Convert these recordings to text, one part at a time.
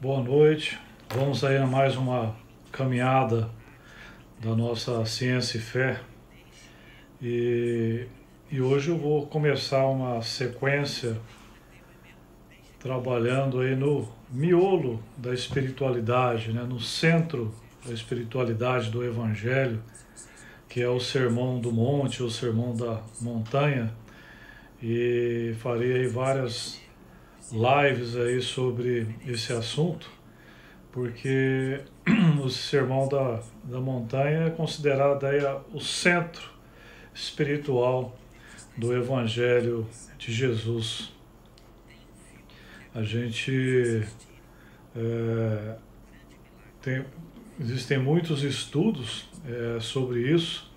Boa noite. Vamos aí a mais uma caminhada da nossa ciência e fé. E, e hoje eu vou começar uma sequência trabalhando aí no miolo da espiritualidade, né? No centro da espiritualidade do Evangelho, que é o Sermão do Monte, o Sermão da Montanha. E farei aí várias lives aí sobre esse assunto, porque o Sermão da Montanha é considerado aí o centro espiritual do Evangelho de Jesus. A gente tem, existem muitos estudos sobre isso,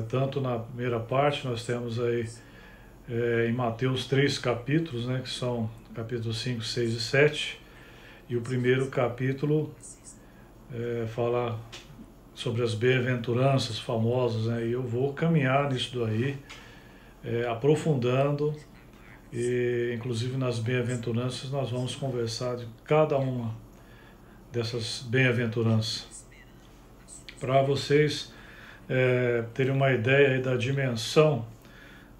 tanto na primeira parte nós temos aí em Mateus 3 capítulos, né, que são capítulos 5, 6 e 7, e o primeiro capítulo fala sobre as bem-aventuranças famosas, né? E eu vou caminhar nisso daí, aprofundando, e inclusive nas bem-aventuranças nós vamos conversar de cada uma dessas bem-aventuranças, para vocês terem uma ideia aí da dimensão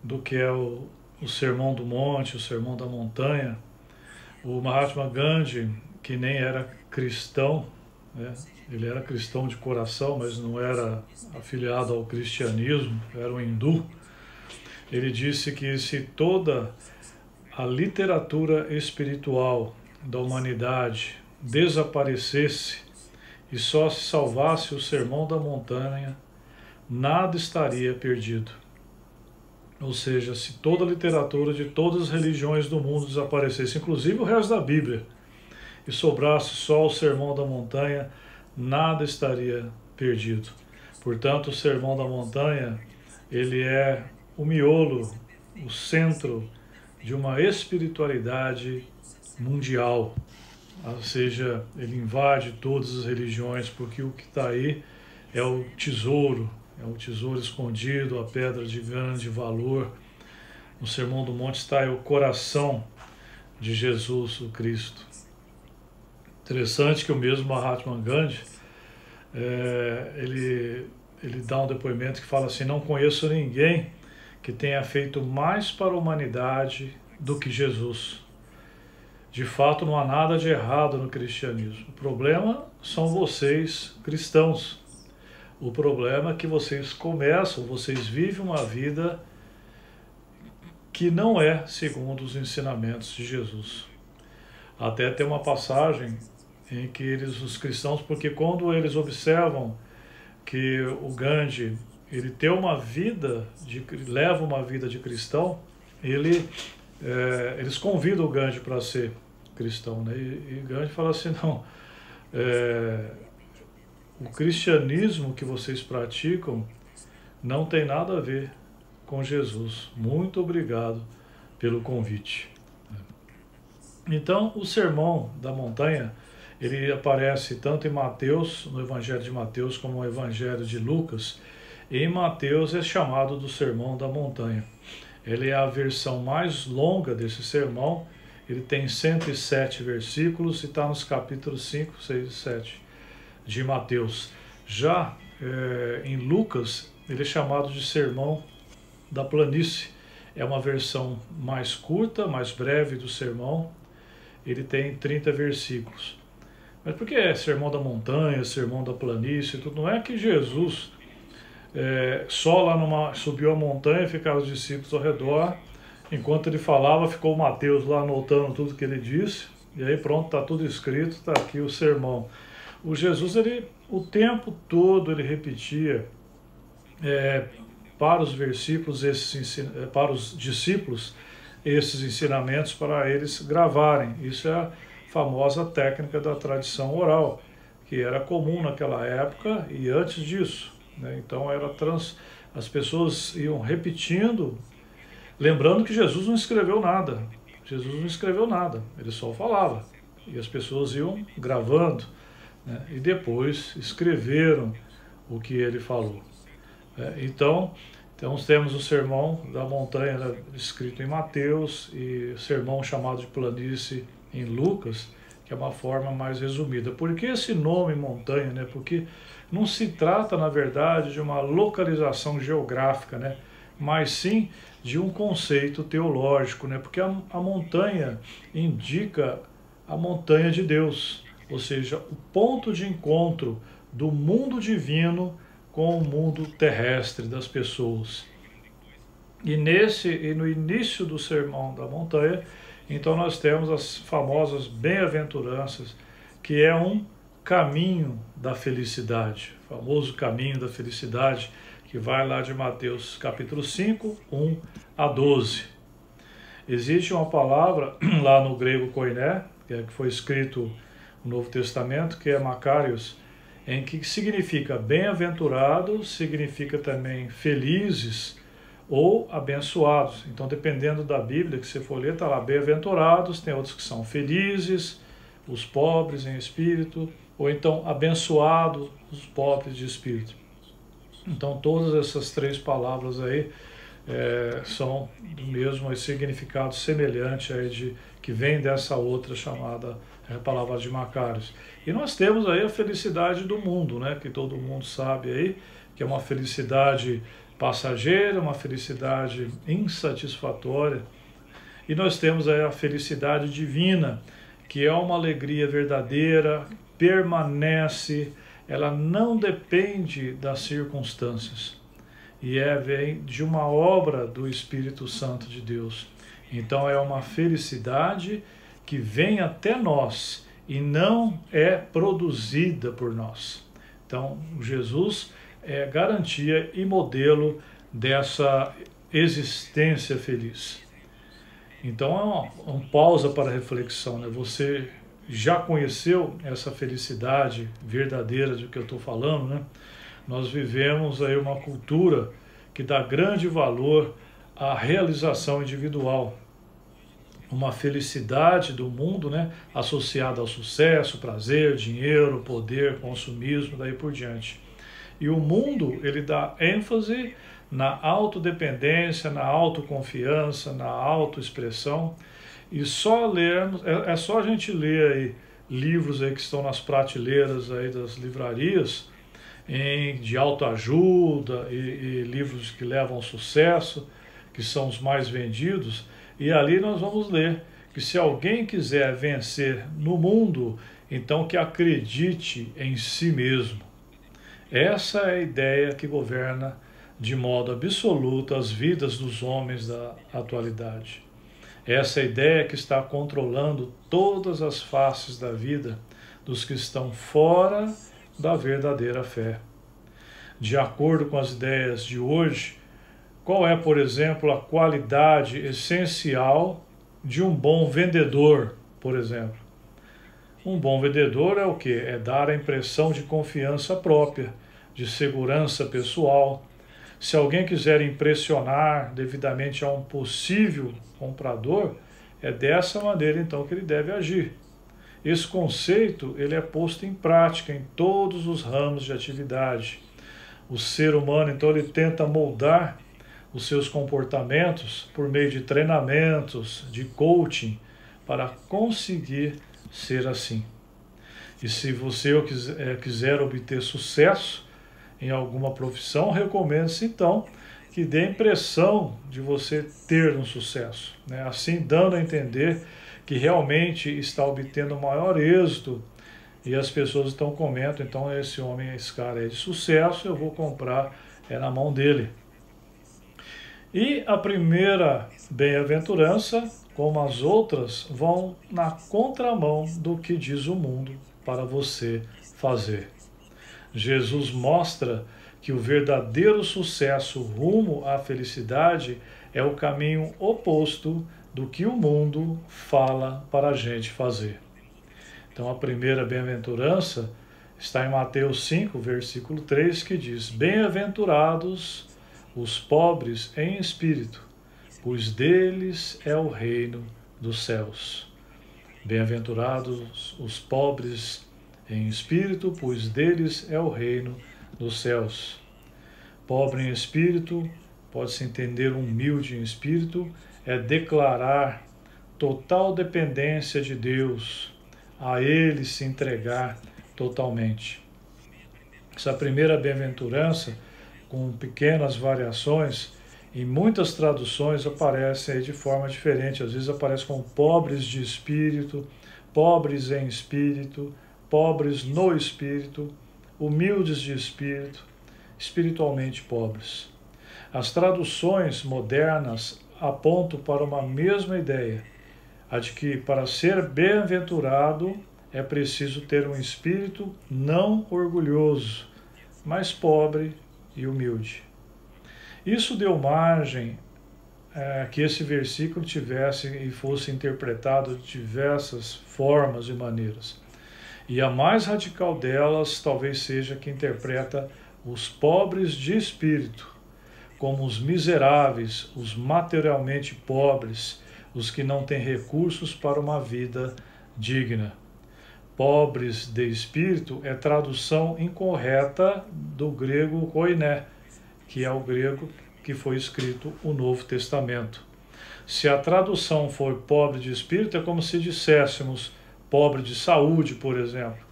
do que é o Sermão do Monte, o Sermão da Montanha. O Mahatma Gandhi, que nem era cristão, né? Ele era cristão de coração, mas não era afiliado ao cristianismo, era um hindu. Ele disse que se toda a literatura espiritual da humanidade desaparecesse e só se salvasse o Sermão da Montanha, nada estaria perdido. Ou seja, se toda a literatura de todas as religiões do mundo desaparecesse, inclusive o resto da Bíblia, e sobrasse só o Sermão da Montanha, nada estaria perdido. Portanto, o Sermão da Montanha, ele é o miolo, o centro de uma espiritualidade mundial. Ou seja, ele invade todas as religiões, porque o que está aí é o tesouro escondido, a pedra de grande valor. No Sermão do Monte está aí o coração de Jesus, o Cristo. Interessante que o mesmo Mahatma Gandhi, ele dá um depoimento que fala assim: não conheço ninguém que tenha feito mais para a humanidade do que Jesus. De fato, não há nada de errado no cristianismo. O problema são vocês, cristãos. O problema é que vocês vivem uma vida que não é segundo os ensinamentos de Jesus. Até tem uma passagem em que os cristãos, porque quando eles observam que o Gandhi, ele tem leva uma vida de cristão, eles convidam o Gandhi para ser cristão, né? E Gandhi fala assim: não, o cristianismo que vocês praticam não tem nada a ver com Jesus. Muito obrigado pelo convite. Então, o Sermão da Montanha, ele aparece tanto em Mateus, no Evangelho de Mateus, como no Evangelho de Lucas. E em Mateus é chamado do Sermão da Montanha. Ele é a versão mais longa desse sermão. Ele tem 107 versículos e está nos capítulos 5, 6 e 7 de Mateus. Já em Lucas, ele é chamado de Sermão da Planície. É uma versão mais curta, mais breve do sermão. Ele tem 30 versículos. Mas por que é Sermão da Montanha, Sermão da Planície? Tudo? Não é que Jesus só lá subiu a montanha e ficaram os discípulos ao redor. Enquanto ele falava, ficou Mateus lá anotando tudo que ele disse. E aí pronto, está tudo escrito, está aqui o sermão. O Jesus, o tempo todo ele repetia para os versículos, para os discípulos, esses ensinamentos para eles gravarem. Isso é a famosa técnica da tradição oral, que era comum naquela época e antes disso, né? Então as pessoas iam repetindo, lembrando que Jesus não escreveu nada. Jesus não escreveu nada, ele só falava. E as pessoas iam gravando, né? E depois escreveram o que ele falou. Então temos o Sermão da Montanha, né, escrito em Mateus, e o sermão chamado de Planície em Lucas, que é uma forma mais resumida. Por que esse nome montanha, né? Porque não se trata, na verdade, de uma localização geográfica, né? Mas sim de um conceito teológico, né? Porque a montanha indica a montanha de Deus, ou seja, o ponto de encontro do mundo divino com o mundo terrestre das pessoas. E no início do Sermão da Montanha, então nós temos as famosas bem-aventuranças, que é um caminho da felicidade, o famoso caminho da felicidade, que vai lá de Mateus capítulo 5, 1 a 12. Existe uma palavra lá no grego koiné, que foi escrito no Novo Testamento, que é Macarios, em que significa bem-aventurados, significa também felizes ou abençoados. Então, dependendo da Bíblia que você for ler, está lá bem-aventurados, tem outros que são felizes, os pobres em espírito, ou então abençoados, os pobres de espírito. Então, todas essas três palavras aí são do mesmo significado semelhante aí que vem dessa outra chamada palavra de Macarios. E nós temos aí a felicidade do mundo, né, que todo mundo sabe aí, que é uma felicidade passageira, uma felicidade insatisfatória. E nós temos aí a felicidade divina, que é uma alegria verdadeira, permanece, ela não depende das circunstâncias. E vem de uma obra do Espírito Santo de Deus. Então é uma felicidade que vem até nós e não é produzida por nós. Então Jesus é garantia e modelo dessa existência feliz. Então é uma pausa para reflexão, né? Você já conheceu essa felicidade verdadeira de que eu estou falando, né? Nós vivemos aí uma cultura que dá grande valor à realização individual, uma felicidade do mundo, né, associada ao sucesso, prazer, dinheiro, poder, consumismo, daí por diante. E o mundo, ele dá ênfase na autodependência, na autoconfiança, na autoexpressão, e só lermos, é só a gente ler aí livros aí que estão nas prateleiras aí das livrarias, de autoajuda e livros que levam ao sucesso, que são os mais vendidos, e ali nós vamos ler que se alguém quiser vencer no mundo, então que acredite em si mesmo. Essa é a ideia que governa de modo absoluto as vidas dos homens da atualidade. Essa é a ideia que está controlando todas as faces da vida dos que estão fora da verdadeira fé. De acordo com as ideias de hoje, qual é, por exemplo, a qualidade essencial de um bom vendedor, por exemplo? Um bom vendedor é o quê? É dar a impressão de confiança própria, de segurança pessoal. Se alguém quiser impressionar devidamente a um possível comprador, é dessa maneira então que ele deve agir. Esse conceito ele é posto em prática em todos os ramos de atividade. O ser humano, então, ele tenta moldar os seus comportamentos por meio de treinamentos, de coaching, para conseguir ser assim. E se você quiser obter sucesso em alguma profissão, recomenda-se, então, que dê a impressão de você ter um sucesso, né? Assim, dando a entender que realmente está obtendo maior êxito, e as pessoas então comentam, então esse homem, esse cara é de sucesso, eu vou comprar na mão dele. E a primeira bem-aventurança, como as outras, vão na contramão do que diz o mundo para você fazer. Jesus mostra que o verdadeiro sucesso rumo à felicidade é o caminho oposto do que o mundo fala para a gente fazer. Então a primeira bem-aventurança está em Mateus 5, versículo 3, que diz: Bem-aventurados os pobres em espírito, pois deles é o reino dos céus. Bem-aventurados os pobres em espírito, pois deles é o reino dos céus. Pobre em espírito, pode-se entender humilde em espírito, é declarar total dependência de Deus, a Ele se entregar totalmente. Essa primeira bem-aventurança, com pequenas variações, em muitas traduções aparece aí de forma diferente. Às vezes aparece como pobres de espírito, pobres em espírito, pobres no espírito, humildes de espírito, espiritualmente pobres. As traduções modernas apontam para uma mesma ideia, a de que para ser bem-aventurado é preciso ter um espírito não orgulhoso, mas pobre e humilde. Isso deu margem que esse versículo tivesse e fosse interpretado de diversas formas e maneiras. E a mais radical delas talvez seja que interpreta os pobres de espírito como os miseráveis, os materialmente pobres, os que não têm recursos para uma vida digna. Pobres de espírito é tradução incorreta do grego koiné, que é o grego que foi escrito o Novo Testamento. Se a tradução for pobre de espírito, é como se disséssemos pobre de saúde, por exemplo.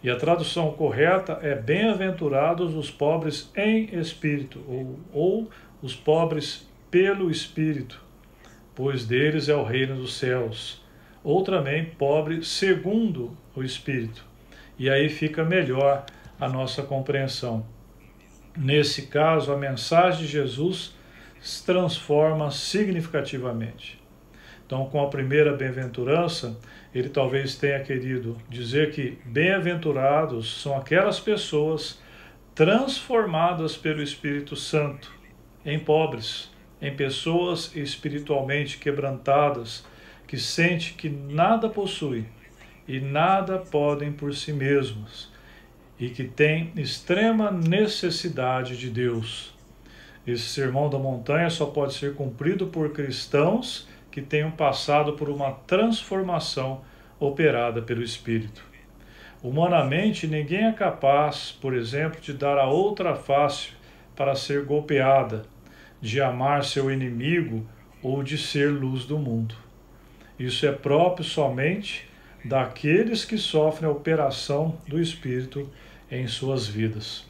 E a tradução correta é bem-aventurados os pobres em espírito, ou os pobres pelo espírito, pois deles é o reino dos céus. Ou também pobre segundo o espírito. E aí fica melhor a nossa compreensão. Nesse caso, a mensagem de Jesus se transforma significativamente. Então, com a primeira bem-aventurança, ele talvez tenha querido dizer que bem-aventurados são aquelas pessoas transformadas pelo Espírito Santo em pobres, em pessoas espiritualmente quebrantadas, que sentem que nada possuem e nada podem por si mesmos, e que têm extrema necessidade de Deus. Esse sermão da montanha só pode ser cumprido por cristãos que tenham passado por uma transformação operada pelo Espírito. Humanamente, ninguém é capaz, por exemplo, de dar a outra face para ser golpeada, de amar seu inimigo ou de ser luz do mundo. Isso é próprio somente daqueles que sofrem a operação do Espírito em suas vidas.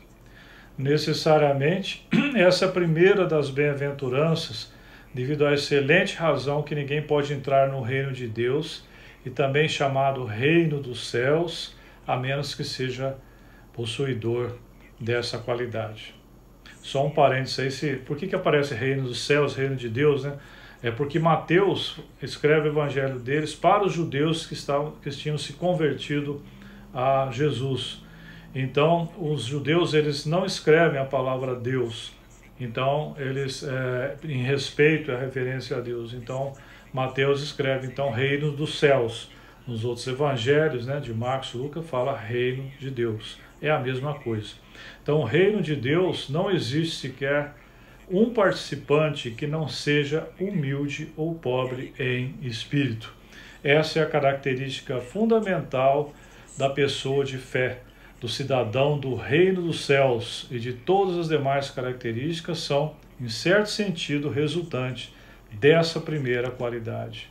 Necessariamente, essa é a primeira das bem-aventuranças, devido à excelente razão que ninguém pode entrar no reino de Deus, e também chamado reino dos céus, a menos que seja possuidor dessa qualidade. Só um parênteses aí, por que aparece reino dos céus, reino de Deus, né? É porque Mateus escreve o evangelho deles para os judeus que tinham se convertido a Jesus. Então, os judeus, eles não escrevem a palavra Deus. Então, eles, em respeito à referência a Deus. Então, Mateus escreve, então, reino dos céus. Nos outros evangelhos, né, de Marcos e Lucas, fala reino de Deus. É a mesma coisa. Então, o reino de Deus não existe sequer um participante que não seja humilde ou pobre em espírito. Essa é a característica fundamental da pessoa de fé, do cidadão do reino dos céus, e de todas as demais características são, em certo sentido, resultantes dessa primeira qualidade.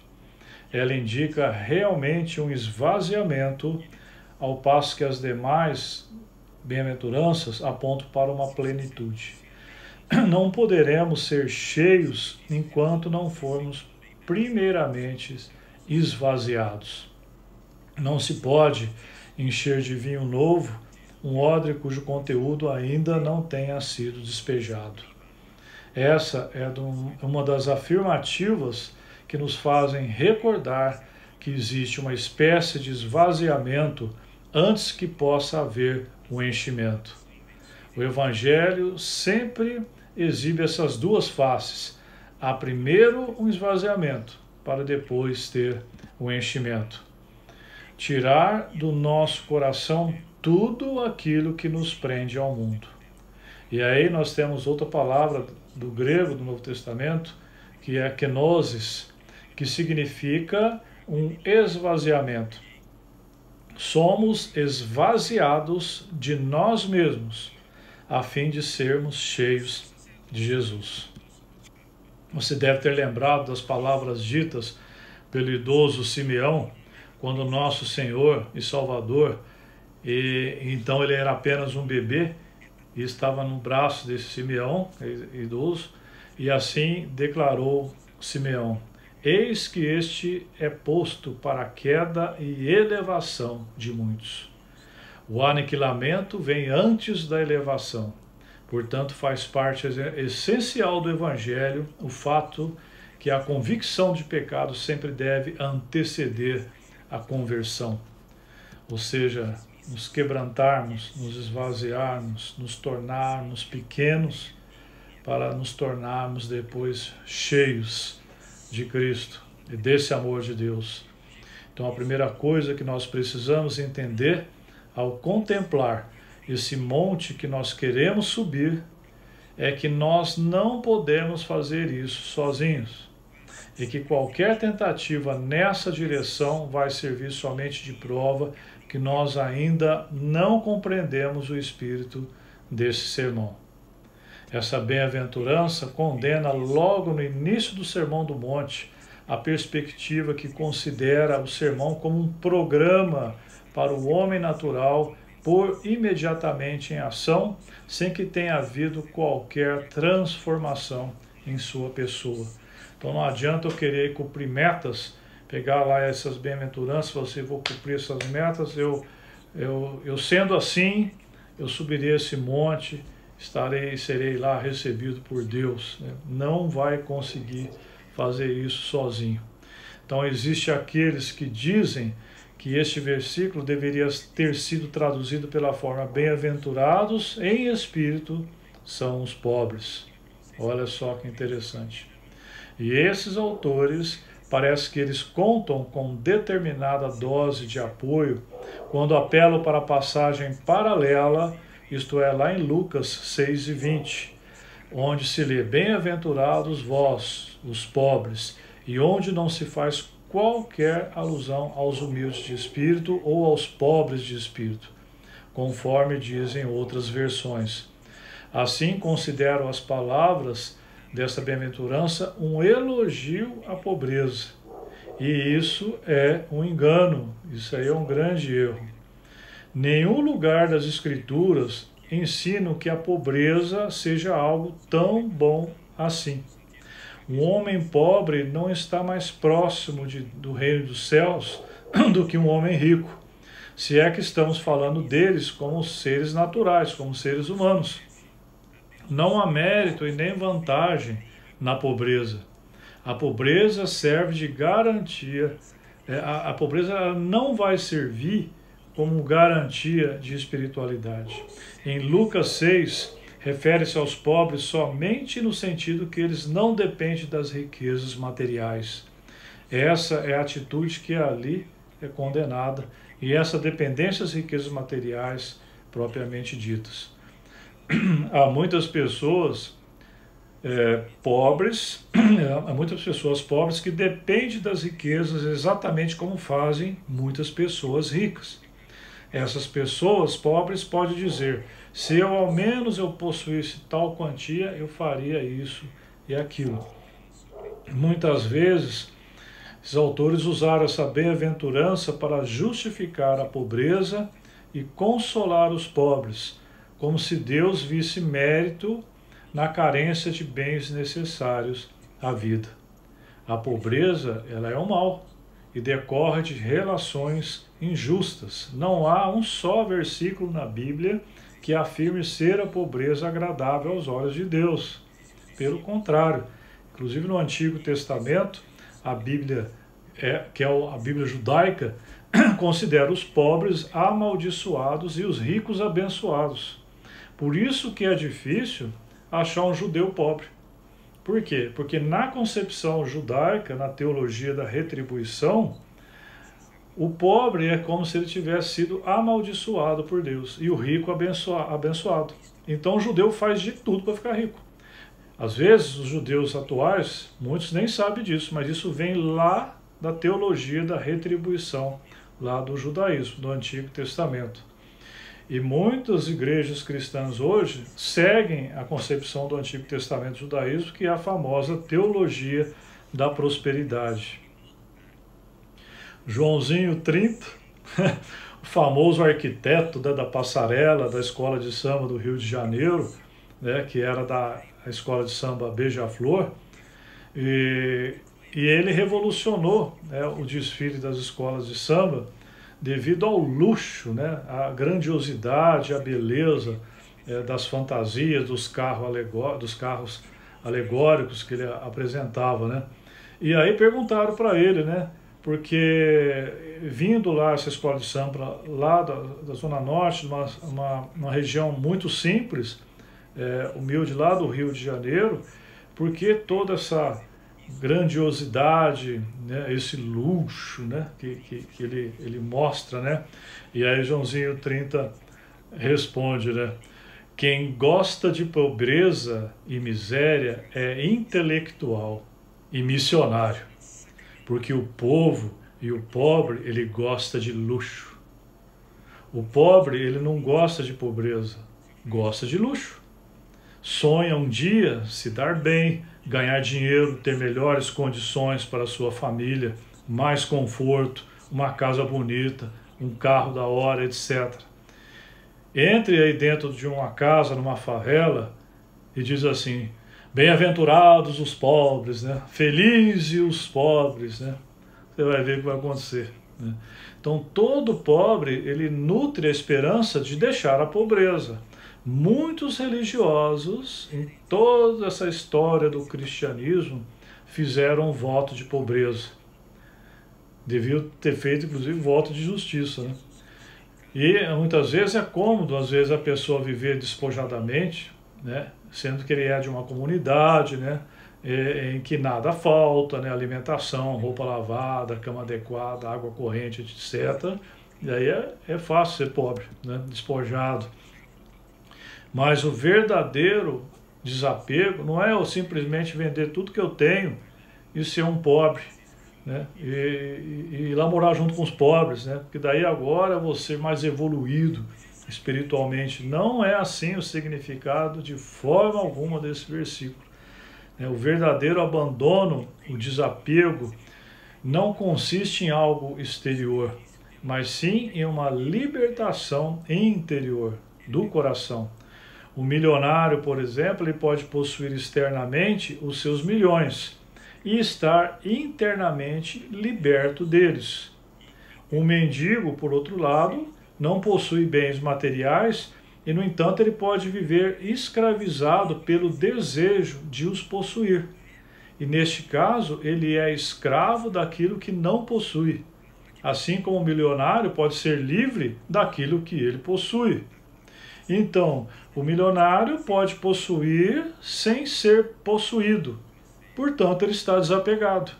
Ela indica realmente um esvaziamento, ao passo que as demais bem-aventuranças apontam para uma plenitude. Não poderemos ser cheios enquanto não formos primeiramente esvaziados. Não se pode encher de vinho novo um odre cujo conteúdo ainda não tenha sido despejado. Essa é uma das afirmativas que nos fazem recordar que existe uma espécie de esvaziamento antes que possa haver um enchimento. O Evangelho sempre exibe essas duas faces. Há primeiro um esvaziamento, para depois ter um enchimento. Tirar do nosso coração tudo aquilo que nos prende ao mundo. E aí nós temos outra palavra do grego do Novo Testamento, que é kenosis, que significa um esvaziamento. Somos esvaziados de nós mesmos, a fim de sermos cheios de Jesus. Você deve ter lembrado das palavras ditas pelo idoso Simeão, quando o nosso Senhor e Salvador, então ele era apenas um bebê, e estava no braço desse Simeão, idoso, e assim declarou Simeão: eis que este é posto para a queda e elevação de muitos. O aniquilamento vem antes da elevação. Portanto, faz parte essencial do Evangelho o fato que a convicção de pecado sempre deve anteceder a conversão. Ou seja, nos quebrantarmos, nos esvaziarmos, nos tornarmos pequenos para nos tornarmos depois cheios de Cristo e desse amor de Deus. Então a primeira coisa que nós precisamos entender ao contemplar esse monte que nós queremos subir é que nós não podemos fazer isso sozinhos e que qualquer tentativa nessa direção vai servir somente de prova que nós ainda não compreendemos o espírito desse sermão. Essa bem-aventurança condena logo no início do Sermão do Monte a perspectiva que considera o sermão como um programa para o homem natural pôr imediatamente em ação, sem que tenha havido qualquer transformação em sua pessoa. Então não adianta eu querer cumprir metas, pegar lá essas bem-aventuranças, você vou cumprir essas metas, eu sendo assim, eu subirei esse monte, serei lá recebido por Deus. Não vai conseguir fazer isso sozinho. Então existem aqueles que dizem que este versículo deveria ter sido traduzido pela forma: bem-aventurados em espírito são os pobres. Olha só que interessante. E esses autores, parece que eles contam com determinada dose de apoio quando apelam para a passagem paralela, isto é, lá em Lucas 6:20, onde se lê: bem-aventurados vós, os pobres, e onde não se faz qualquer alusão aos humildes de espírito ou aos pobres de espírito, conforme dizem outras versões. Assim, considero as palavras dessa bem-aventurança um elogio à pobreza. E isso é um engano, isso aí é um grande erro. Nenhum lugar das Escrituras ensina que a pobreza seja algo tão bom assim. Um homem pobre não está mais próximo do reino dos céus do que um homem rico, se é que estamos falando deles como seres naturais, como seres humanos. Não há mérito e nem vantagem na pobreza. A pobreza serve de garantia, a pobreza não vai servir como garantia de espiritualidade. Em Lucas 6, refere-se aos pobres somente no sentido que eles não dependem das riquezas materiais. Essa é a atitude que ali é condenada, e essa dependência das riquezas materiais propriamente ditas. Há muitas pessoas pobres que dependem das riquezas exatamente como fazem muitas pessoas ricas. Essas pessoas pobres podem dizer: se ao menos eu possuísse tal quantia, eu faria isso e aquilo. Muitas vezes, os autores usaram essa bem-aventurança para justificar a pobreza e consolar os pobres, como se Deus visse mérito na carência de bens necessários à vida. A pobreza, ela é um mal e decorre de relações injustas. Não há um só versículo na Bíblia que afirme ser a pobreza agradável aos olhos de Deus. Pelo contrário, inclusive no Antigo Testamento, a Bíblia, que é a Bíblia judaica, considera os pobres amaldiçoados e os ricos abençoados. Por isso que é difícil achar um judeu pobre. Por quê? Porque na concepção judaica, na teologia da retribuição, o pobre é como se ele tivesse sido amaldiçoado por Deus e o rico abençoado. Então o judeu faz de tudo para ficar rico. Às vezes os judeus atuais, muitos nem sabem disso, mas isso vem lá da teologia da retribuição, lá do judaísmo, do Antigo Testamento. E muitas igrejas cristãs hoje seguem a concepção do Antigo Testamento do judaísmo, que é a famosa teologia da prosperidade. Joãozinho 30, o famoso arquiteto, né, da passarela da escola de samba do Rio de Janeiro, né, que era da escola de samba Beija-Flor, e ele revolucionou, né, o desfile das escolas de samba devido ao luxo, né, à grandiosidade, à beleza das fantasias, dos carros alegóricos que ele apresentava, né? E aí perguntaram para ele, né? Porque vindo lá essa escola de samba lá da Zona Norte, uma região muito simples, humilde lá do Rio de Janeiro, porque toda essa grandiosidade, né, esse luxo, né, que ele mostra, né? E aí Joãozinho 30 responde, né? Quem gosta de pobreza e miséria é intelectual e missionário, porque o povo e o pobre, ele gosta de luxo. O pobre, ele não gosta de pobreza, gosta de luxo. Sonha um dia se dar bem, ganhar dinheiro, ter melhores condições para a sua família, mais conforto, uma casa bonita, um carro da hora, etc. Entre aí dentro de uma casa, numa favela, e diz assim: bem-aventurados os pobres, né? Felizes os pobres, né? Você vai ver o que vai acontecer, né? Então, todo pobre, ele nutre a esperança de deixar a pobreza. Muitos religiosos, em toda essa história do cristianismo, fizeram um voto de pobreza. Deviam ter feito, inclusive, voto de justiça, né? E muitas vezes é cômodo, às vezes, a pessoa viver despojadamente, né? Sendo que ele é de uma comunidade, né? Em que nada falta, né? Alimentação, roupa lavada, cama adequada, água corrente, etc. E aí é fácil ser pobre, né? Despojado. Mas o verdadeiro desapego não é eu simplesmente vender tudo que eu tenho e ser um pobre, né? E ir lá morar junto com os pobres, né? Porque daí agora eu vou ser mais evoluído espiritualmente. Não é assim o significado de forma alguma desse versículo. O verdadeiro abandono, o desapego, não consiste em algo exterior, mas sim em uma libertação interior do coração. O milionário, por exemplo, ele pode possuir externamente os seus milhões e estar internamente liberto deles. Um mendigo, por outro lado, não possui bens materiais e, no entanto, ele pode viver escravizado pelo desejo de os possuir. E, neste caso, ele é escravo daquilo que não possui. Assim como o milionário pode ser livre daquilo que ele possui. Então, o milionário pode possuir sem ser possuído. Portanto, ele está desapegado.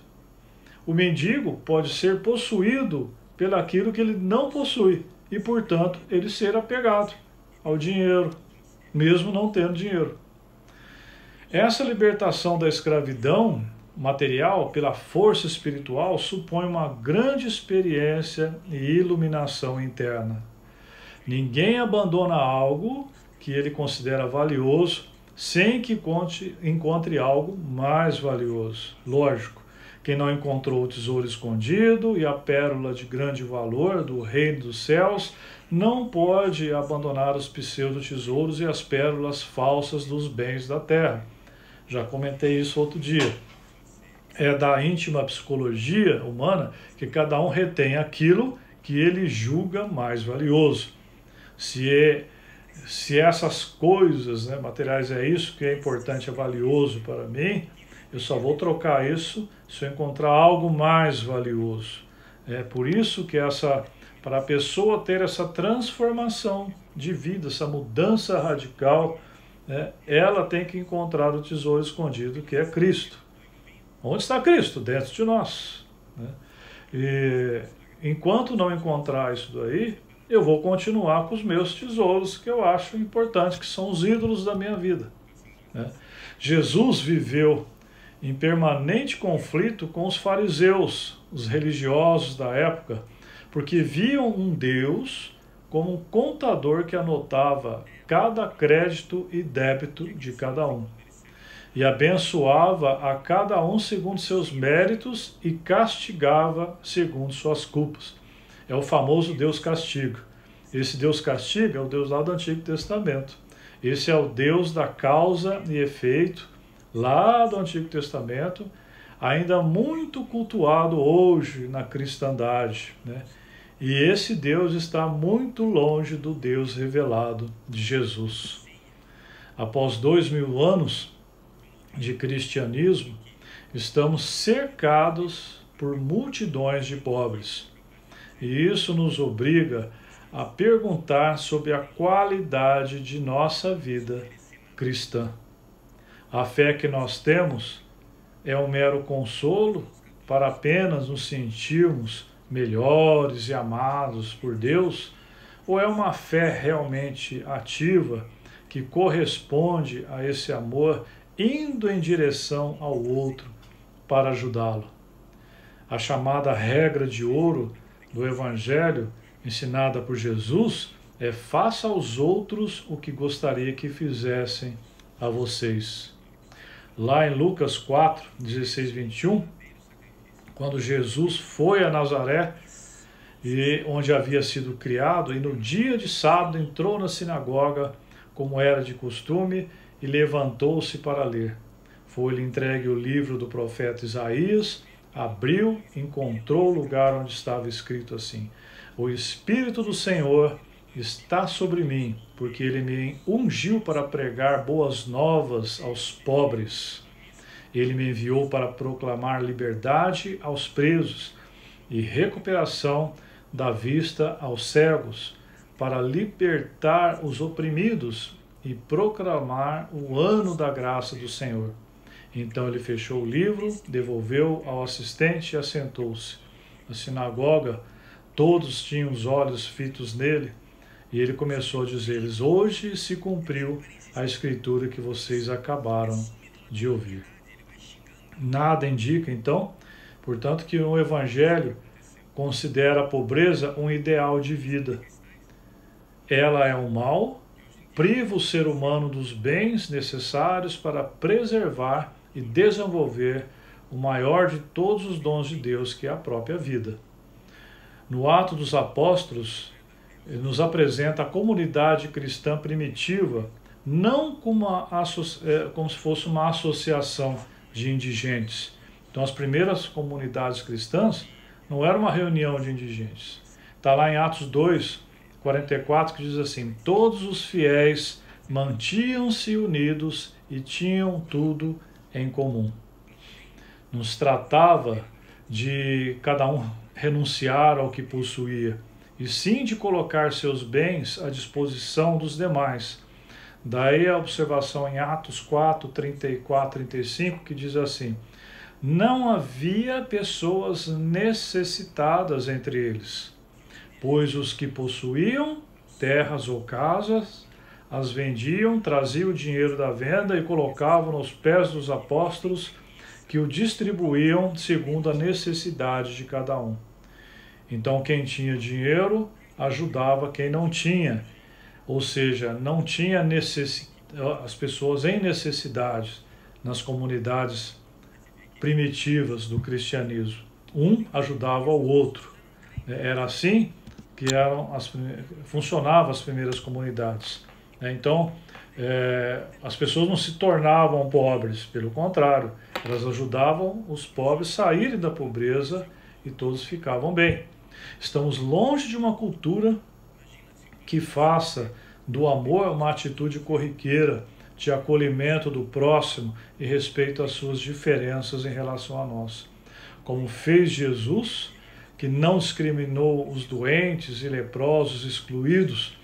O mendigo pode ser possuído pelaquilo que ele não possui e, portanto, ele ser apegado ao dinheiro, mesmo não tendo dinheiro. Essa libertação da escravidão material pela força espiritual supõe uma grande experiência e iluminação interna. Ninguém abandona algo que ele considera valioso sem que encontre algo mais valioso. Lógico, quem não encontrou o tesouro escondido e a pérola de grande valor do reino dos céus não pode abandonar os pseudo-tesouros e as pérolas falsas dos bens da terra. Já comentei isso outro dia. É da íntima psicologia humana que cada um retém aquilo que ele julga mais valioso. Se essas coisas, né, materiais é isso que é importante, é valioso para mim, eu só vou trocar isso se eu encontrar algo mais valioso. É por isso que para a pessoa ter essa transformação de vida, essa mudança radical, né, ela tem que encontrar o tesouro escondido, que é Cristo. Onde está Cristo? Dentro de nós, né? E enquanto não encontrar isso daí, eu vou continuar com os meus tesouros que eu acho importantes, que são os ídolos da minha vida, né? Jesus viveu em permanente conflito com os fariseus, os religiosos da época, porque viam um Deus como um contador que anotava cada crédito e débito de cada um. e abençoava a cada um segundo seus méritos e castigava segundo suas culpas. É o famoso Deus castiga. Esse Deus castiga é o Deus lá do Antigo Testamento. Esse é o Deus da causa e efeito, lá do Antigo Testamento, ainda muito cultuado hoje na cristandade, né? E esse Deus está muito longe do Deus revelado de Jesus. Após 2000 anos de cristianismo, estamos cercados por multidões de pobres. E isso nos obriga a perguntar sobre a qualidade de nossa vida cristã. A fé que nós temos é um mero consolo para apenas nos sentirmos melhores e amados por Deus? Ou é uma fé realmente ativa que corresponde a esse amor, indo em direção ao outro para ajudá-lo? A chamada regra de ouro do Evangelho, ensinada por Jesus, é: faça aos outros o que gostaria que fizessem a vocês. Lá em Lucas 4, 16, 21, quando Jesus foi a Nazaré, onde havia sido criado, e no dia de sábado entrou na sinagoga, como era de costume, e levantou-se para ler. Foi-lhe entregue o livro do profeta Isaías, abriu, encontrou o lugar onde estava escrito assim: o Espírito do Senhor está sobre mim, porque ele me ungiu para pregar boas novas aos pobres. Ele me enviou para proclamar liberdade aos presos e recuperação da vista aos cegos, para libertar os oprimidos e proclamar o ano da graça do Senhor. Então ele fechou o livro, devolveu ao assistente e assentou-se. Na sinagoga, todos tinham os olhos fitos nele, e ele começou a dizer-lhes: hoje se cumpriu a escritura que vocês acabaram de ouvir. Nada indica, então, portanto, que o Evangelho considera a pobreza um ideal de vida. Ela é um mal, priva o ser humano dos bens necessários para preservar e desenvolver o maior de todos os dons de Deus, que é a própria vida. No Atos dos Apóstolos, ele nos apresenta a comunidade cristã primitiva não como se fosse uma associação de indigentes. Então, as primeiras comunidades cristãs não era uma reunião de indigentes. Está lá em Atos 2, 44, que diz assim: todos os fiéis mantinham-se unidos e tinham tudo em comum. Não se tratava de cada um renunciar ao que possuía, e sim de colocar seus bens à disposição dos demais. Daí a observação em Atos 4, 34, 35, que diz assim: não havia pessoas necessitadas entre eles, pois os que possuíam terras ou casas as vendiam, traziam o dinheiro da venda e colocavam nos pés dos apóstolos, que o distribuíam segundo a necessidade de cada um. Então quem tinha dinheiro ajudava quem não tinha, ou seja, não tinha as pessoas em necessidade nas comunidades primitivas do cristianismo. Um ajudava o outro. Era assim que funcionavam as primeiras comunidades. Então, as pessoas não se tornavam pobres, pelo contrário, elas ajudavam os pobres a saírem da pobreza e todos ficavam bem. Estamos longe de uma cultura que faça do amor uma atitude corriqueira, de acolhimento do próximo e respeito às suas diferenças em relação a nós. Como fez Jesus, que não discriminou os doentes e leprosos excluídos,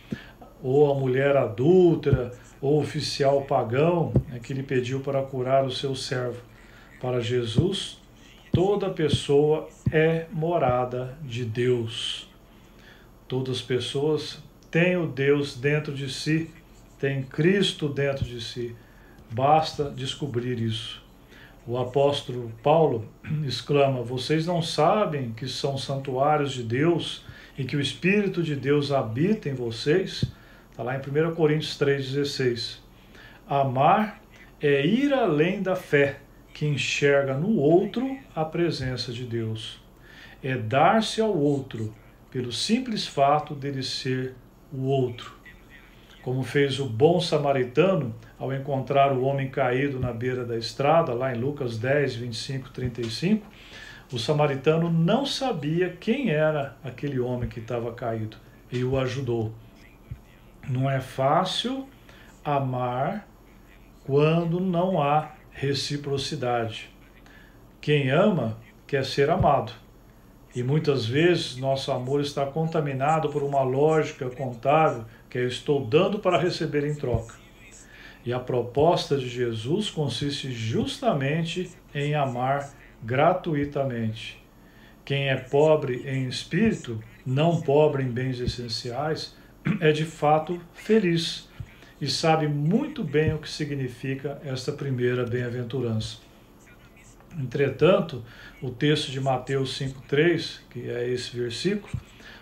ou a mulher adúltera, ou o oficial pagão, que lhe pediu para curar o seu servo. Para Jesus, toda pessoa é morada de Deus. Todas as pessoas têm o Deus dentro de si, têm Cristo dentro de si. Basta descobrir isso. O apóstolo Paulo exclama: vocês não sabem que são santuários de Deus e que o Espírito de Deus habita em vocês? Está lá em 1 Coríntios 3,16. Amar é ir além da fé, que enxerga no outro a presença de Deus. É dar-se ao outro, pelo simples fato dele ser o outro. Como fez o bom samaritano ao encontrar o homem caído na beira da estrada, lá em Lucas 10, 25, 35, o samaritano não sabia quem era aquele homem que estava caído e o ajudou. Não é fácil amar quando não há reciprocidade. Quem ama quer ser amado. E muitas vezes nosso amor está contaminado por uma lógica contábil que eu estou dando para receber em troca. E a proposta de Jesus consiste justamente em amar gratuitamente. Quem é pobre em espírito, não pobre em bens essenciais, é de fato feliz e sabe muito bem o que significa esta primeira bem-aventurança. Entretanto, o texto de Mateus 5,3, que é esse versículo,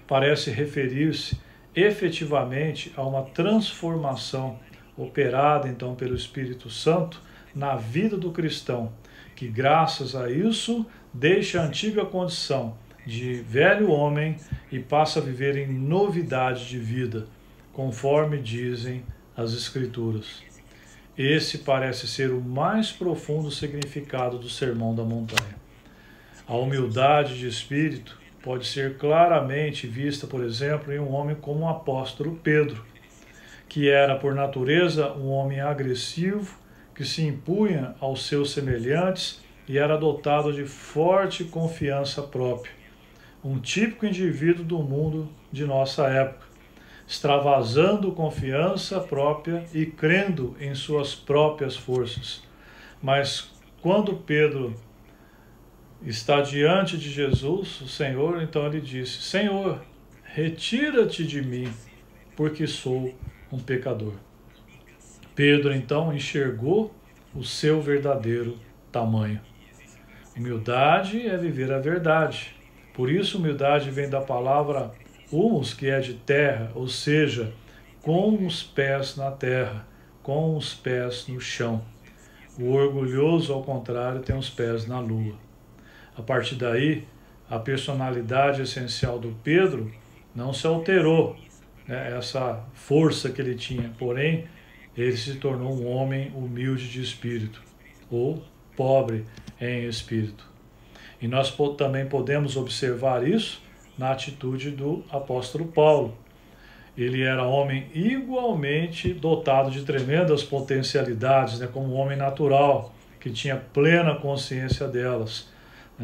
parece referir-se efetivamente a uma transformação operada então pelo Espírito Santo na vida do cristão, que graças a isso deixa a antiga condição de velho homem e passa a viver em novidade de vida, conforme dizem as Escrituras. Esse parece ser o mais profundo significado do Sermão da Montanha. A humildade de espírito pode ser claramente vista, por exemplo, em um homem como o apóstolo Pedro, que era por natureza um homem agressivo, que se impunha aos seus semelhantes e era dotado de forte confiança própria. Um típico indivíduo do mundo de nossa época, extravasando confiança própria e crendo em suas próprias forças. Mas quando Pedro está diante de Jesus, o Senhor, então ele disse: Senhor, retira-te de mim, porque sou um pecador. Pedro então enxergou o seu verdadeiro tamanho. Humildade é viver a verdade. Por isso, humildade vem da palavra humus, que é de terra, ou seja, com os pés na terra, com os pés no chão. O orgulhoso, ao contrário, tem os pés na lua. A partir daí, a personalidade essencial do Pedro não se alterou, né, essa força que ele tinha, porém, ele se tornou um homem humilde de espírito, ou pobre em espírito. E nós também podemos observar isso na atitude do apóstolo Paulo. Ele era homem igualmente dotado de tremendas potencialidades, né, como um homem natural, que tinha plena consciência delas.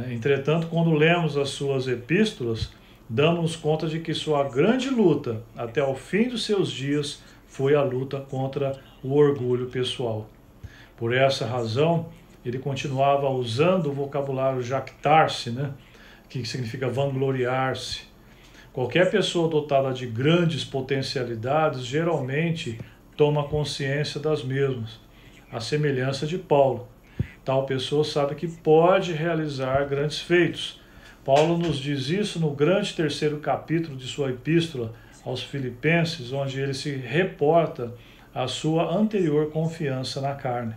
Entretanto, quando lemos as suas epístolas, damos-nos conta de que sua grande luta, até o fim dos seus dias, foi a luta contra o orgulho pessoal. Por essa razão, ele continuava usando o vocabulário jactar-se, né, que significa vangloriar-se. Qualquer pessoa dotada de grandes potencialidades geralmente toma consciência das mesmas, à semelhança de Paulo. Tal pessoa sabe que pode realizar grandes feitos. Paulo nos diz isso no grande terceiro capítulo de sua epístola aos Filipenses, onde ele se reporta à sua anterior confiança na carne.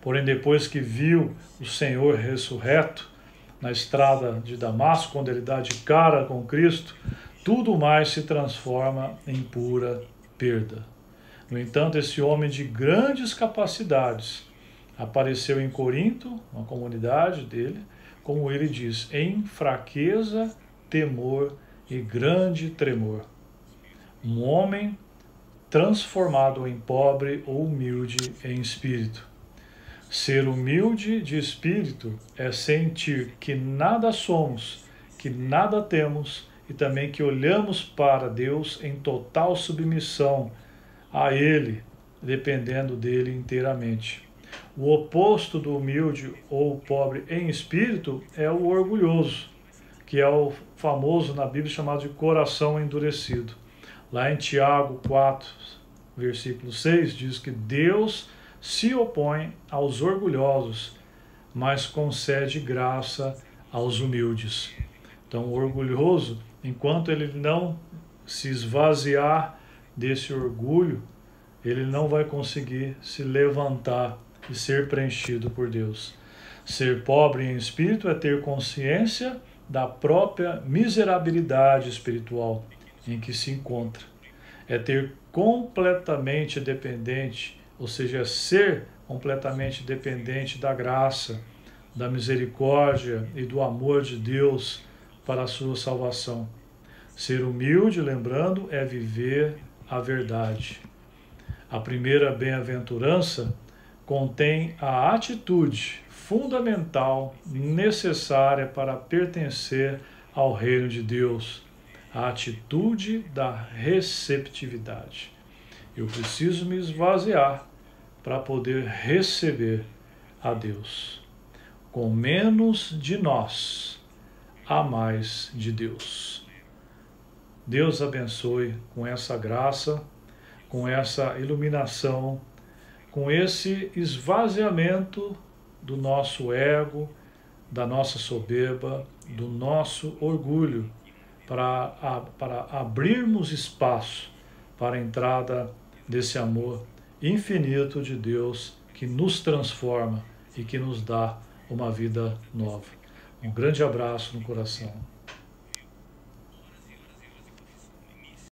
Porém, depois que viu o Senhor ressurreto na estrada de Damasco, quando ele dá de cara com Cristo, tudo mais se transforma em pura perda. No entanto, esse homem de grandes capacidades apareceu em Corinto, uma comunidade dele, como ele diz, em fraqueza, temor e grande tremor. Um homem transformado em pobre ou humilde em espírito. Ser humilde de espírito é sentir que nada somos, que nada temos e também que olhamos para Deus em total submissão a Ele, dependendo dele inteiramente. O oposto do humilde ou pobre em espírito é o orgulhoso, que é o famoso na Bíblia chamado de coração endurecido. Lá em Tiago 4, versículo 6, diz que Deus se opõe aos orgulhosos, mas concede graça aos humildes. Então, o orgulhoso, enquanto ele não se esvaziar desse orgulho, ele não vai conseguir se levantar e ser preenchido por Deus. Ser pobre em espírito é ter consciência da própria miserabilidade espiritual em que se encontra. É ter completamente dependente, ou seja, é ser completamente dependente da graça, da misericórdia e do amor de Deus para a sua salvação. Ser humilde, lembrando, é viver a verdade. A primeira bem-aventurança contém a atitude fundamental necessária para pertencer ao reino de Deus, a atitude da receptividade. Eu preciso me esvaziar para poder receber a Deus. Com menos de nós, há mais de Deus. Deus abençoe com essa graça, com essa iluminação, com esse esvaziamento do nosso ego, da nossa soberba, do nosso orgulho, para abrirmos espaço para a entrada desse amor infinito de Deus que nos transforma e que nos dá uma vida nova. Um grande abraço no coração.